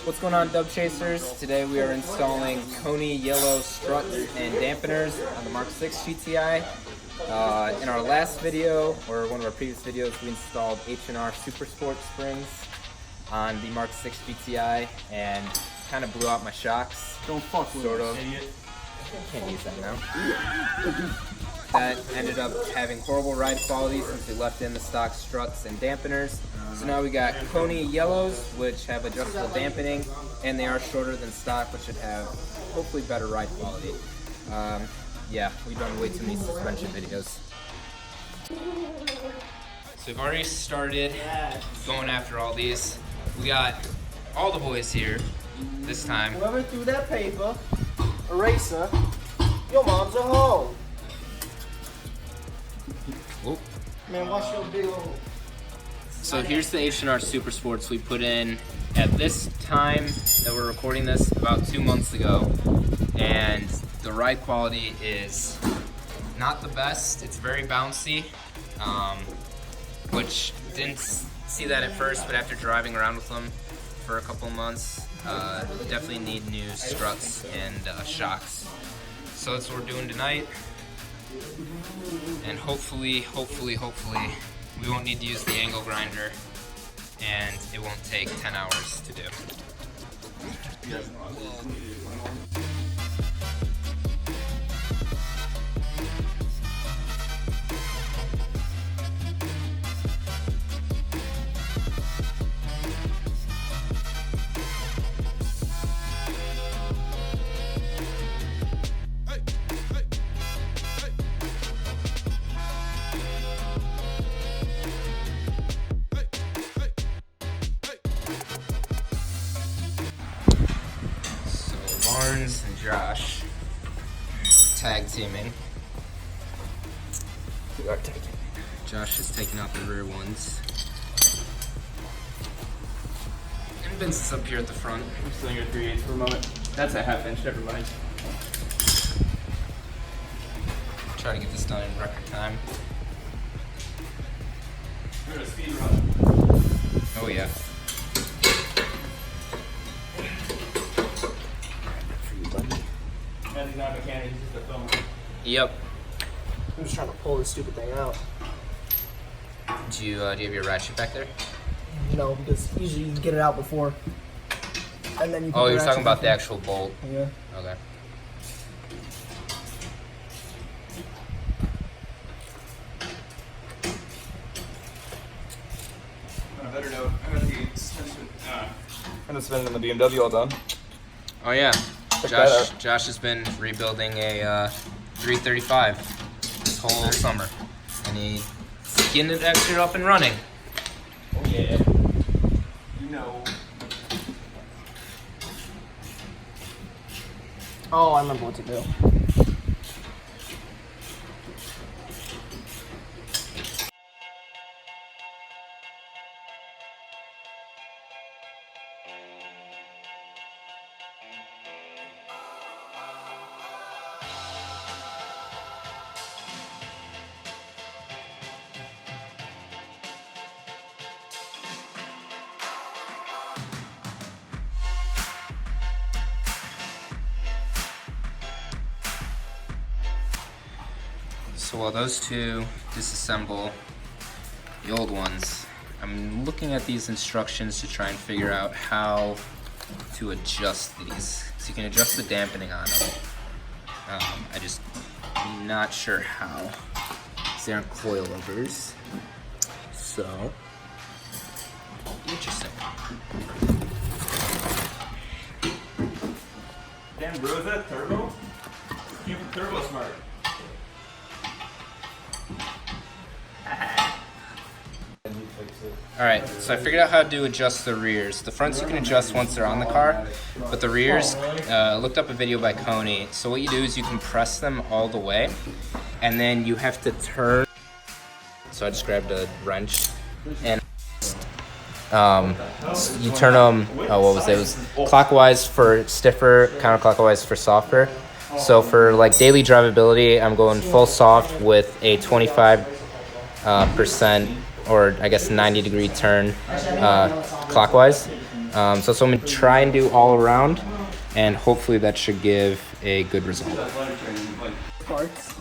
What's going on, Dub Chasers? Today we are installing Koni yellow struts and dampeners on the Mk6 GTI. In our last video, or one of our previous videos, we installed H&R Super Sport springs on the Mk6 GTI and kind of blew out my shocks. Don't fuck with sort of. idiot. Can't use that now. That ended up having horrible ride quality since we left in the stock struts and dampeners. So now we got Koni yellows, which have adjustable dampening, and they are shorter than stock, which should have hopefully better ride quality. Yeah, we've done way too many suspension videos. So we've already started going after all these. We got all the boys here this time. Whoever threw that paper, eraser, your mom's at home. Oop. Man, watch your big old. So here's the H&R Super Sports we put in at this time that we're recording this, about 2 months ago. And the ride quality is not the best. It's very bouncy, which didn't see that at first, but after driving around with them for a couple months, definitely need new struts and shocks. So that's what we're doing tonight. And hopefully, we won't need to use the angle grinder, and it won't take 10 hours to do. Barnes and Josh tag teaming. We are tag teaming. Josh is taking out the rear ones. And Vince is up here at the front. I'm still in your 3/8 for a moment. That's a half inch, never mind. Try to get this done in record time. We're gonna speed run. Oh yeah. He's not a mechanic, he's just a filmer. Yep. I'm just trying to pull this stupid thing out. Do you have your ratchet back there? No, because usually you get it out before. And then you. Oh, you're talking about the actual bolt. Yeah. Okay. On a better note, I got the suspension, on the BMW all done. Oh yeah. Josh has been rebuilding a 335 this whole summer, and he's getting it extra up and running. Oh yeah. You know. Oh, I remember what to do. So while those two disassemble the old ones, I'm looking at these instructions to try and figure out how to adjust these. So you can adjust the dampening on them. I'm not sure how. They aren't coilovers. So, interesting. Damn, bro, is that turbo? Keep it turbo smart. Alright, so I figured out how to adjust the rears. The fronts you can adjust once they're on the car, but the rears, looked up a video by Koni. So what you do is you compress them all the way, and then you have to turn. So I just grabbed a wrench, and you turn them, what was it? It was clockwise for stiffer, counterclockwise for softer. So for like daily drivability, I'm going full soft with a 25% or I guess 90-degree turn clockwise. So I'm gonna try and do all around, and hopefully that should give a good result. Parts.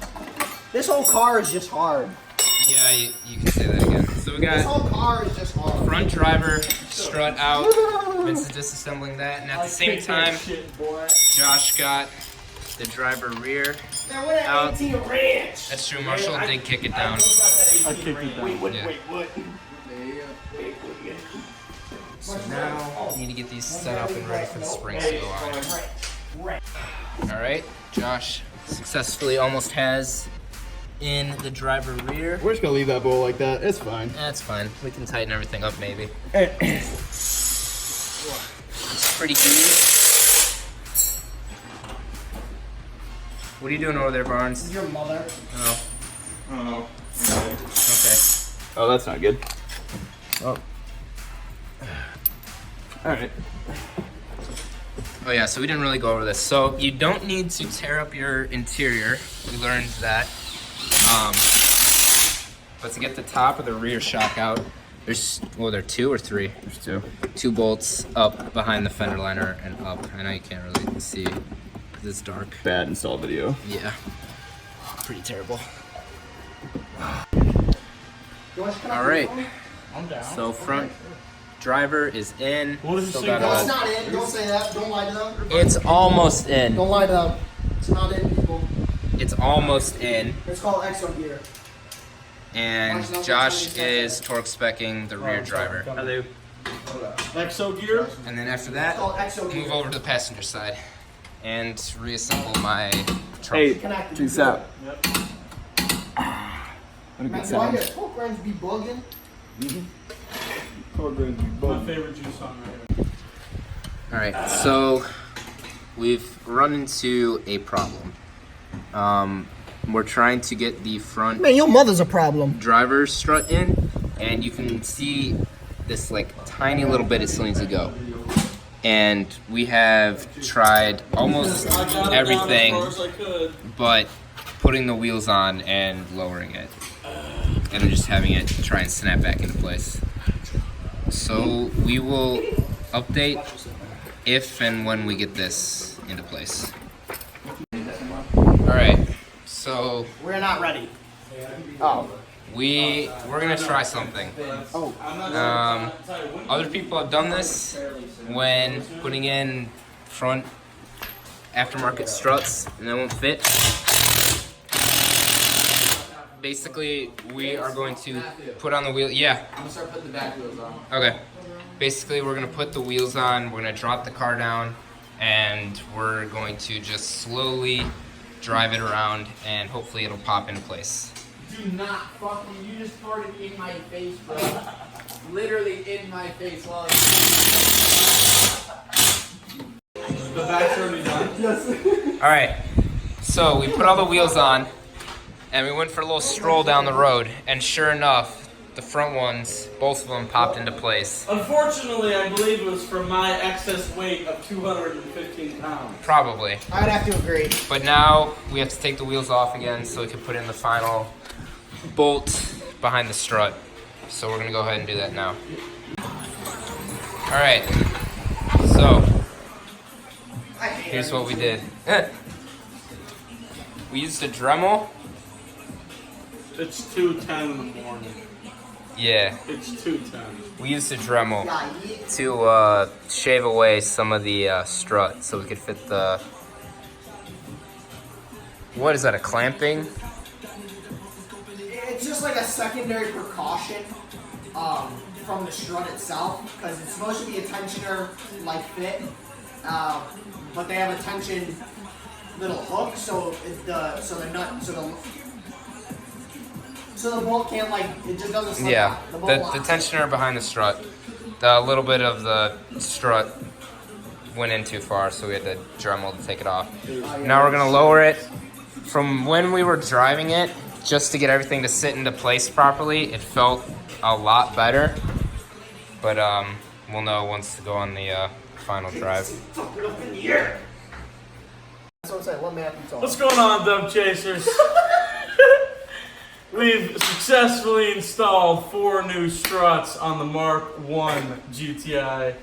This whole car is just hard. Yeah, you can say that again. So we This got whole car is just hard. front driver strut out. Vince is disassembling that, and at the same time, Josh got the driver rear out. That's true. Marshall did kick it down. I kicked it down. Yeah. So now we need to get these set up and ready for the springs to go on. All right, Josh successfully almost has in the driver rear. We're just gonna leave that bowl like that. It's fine. That's fine. We can tighten everything up maybe. It's pretty easy. What are you doing over there, Barnes? This is your mother. Oh, Oh. okay. Oh, that's not good. Oh. All right. Oh yeah, so we didn't really go over this. So you don't need to tear up your interior. We learned that. But to get the top of the rear shock out, there's, well, there are 2 or 3? There's 2. 2 bolts up behind the fender liner and up. I know you can't really see because it's dark. Bad install video. Yeah, pretty terrible. All right, I'm down. so front driver is in. What does it Still say? got No, it's a- not in. Don't say that. Don't lie to them. It's almost in. Don't lie to them. It's not in, people. It's almost in. It's called exo gear. And Josh is torque speccing the rear driver. Hello. Exo gear. And then after It's that, called exo gear. move over to the passenger side and reassemble my trunk. Hey, Connected. check this out. Yep. What a Man, good do I sound. hear torque wrench be bugging? My favorite juice song right here. All right, so we've run into a problem. We're trying to get the front Man, your mother's a problem. driver strut in, and you can see this like tiny little bit it still needs to go. And we have tried almost everything but putting the wheels on and lowering it. And then just having it try and snap back into place. So we will update if and when we get this into place. All right, so We're not ready. we're gonna try something. Other people have done this when putting in front aftermarket struts and they won't fit. Basically, we are going to put on the wheel. Yeah. I'm gonna start putting the back wheels on. Okay. Basically, we're gonna put the wheels on. We're gonna drop the car down, and we're going to just slowly drive it around, and hopefully it'll pop into place. Do not fucking. You just farted in my face, bro. Literally in my face while The back's already done. All right. So we put all the wheels on, and we went for a little stroll down the road, and sure enough, the front ones, both of them popped into place. Unfortunately, I believe it was from my excess weight of 215 pounds. Probably. I'd have to agree. But now we have to take the wheels off again so we can put in the final bolt behind the strut. So we're gonna go ahead and do that now. All right. So here's what we did. We used a Dremel. It's 2:10 in the morning. Yeah. It's 2:10. We used a Dremel to shave away some of the strut so we could fit the, what is that, a clamping? It's just like a secondary precaution from the strut itself, because it's supposed to be a tensioner like fit, but they have a tension little hook, so the bolt can't, like, it just doesn't slip Yeah, out. the bolt locks. tensioner behind the strut. The little bit of the strut went in too far, so we had to Dremel to take it off. Now we're gonna lower it. From when we were driving it, just to get everything to sit into place properly, it felt a lot better. But we'll know once to go on the final drive. That's what I'm saying. Let me have you talk. What's going on, Dub Chasers? We've successfully installed 4 new struts on the Mark 1 GTI.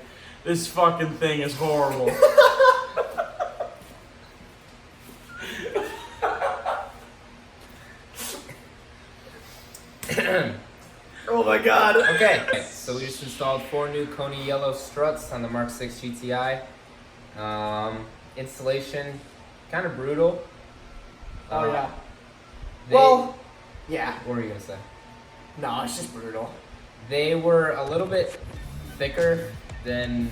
This fucking thing is horrible. Oh my god. Okay, so we just installed 4 new Koni yellow struts on the Mark 6 GTI. Installation, kind of brutal. Oh yeah. They, Well, yeah. what were you gonna say? No, it's just brutal. They were a little bit thicker than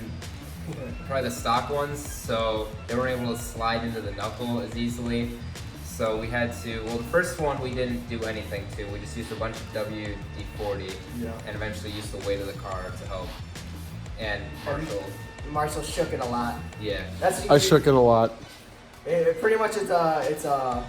probably the stock ones, so they weren't able to slide into the knuckle as easily. So we had to, well, the first one we didn't do anything to. We just used a bunch of WD-40 and eventually used the weight of the car to help. And Marshall shook it a lot. yeah. That's I shook it a lot. It pretty much is a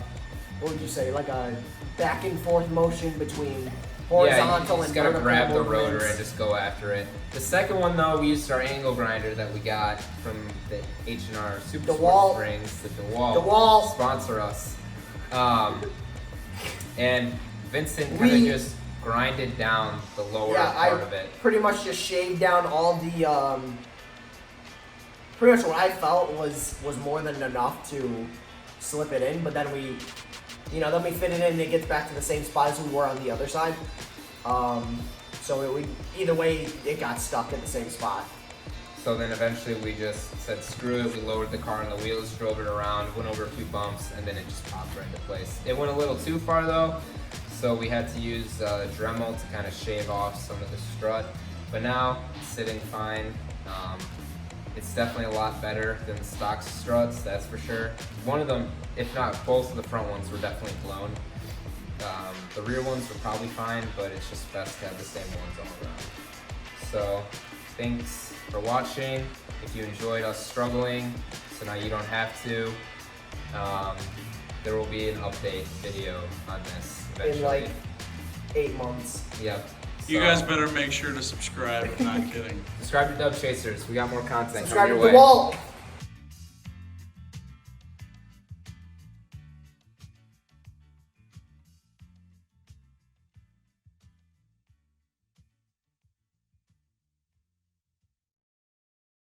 what would you say, like a back and forth motion between horizontal you and just gotta vertical grab the movements. rotor and just go after it. The second one though, we used our angle grinder that we got from the H&R Super DeWalt. Sport Springs, the DeWalt. DeWalt. Sponsor us. And Vincent kind of just grinded down the lower part of it. Pretty much just shaved down all the pretty much what I felt was more than enough to slip it in, but then we fit it in and it gets back to the same spot as we were on the other side. So either way it got stuck at the same spot. So then eventually we just said screw it, we lowered the car on the wheels, drove it around, went over a few bumps, and then it just popped right into place. It went a little too far though, so we had to use Dremel to kind of shave off some of the strut. But now it's sitting fine. It's definitely a lot better than the stock struts, that's for sure. One of them, if not both of the front ones, were definitely blown. The rear ones were probably fine, but it's just best to have the same ones all around. So thanks for watching. If you enjoyed us struggling, so now you don't have to, there will be an update video on this eventually. In like 8 months. Yep. You So, guys better make sure to subscribe. I'm not kidding. subscribe to Dub Chasers. We got more content Subscribe to coming your way. DeWalt.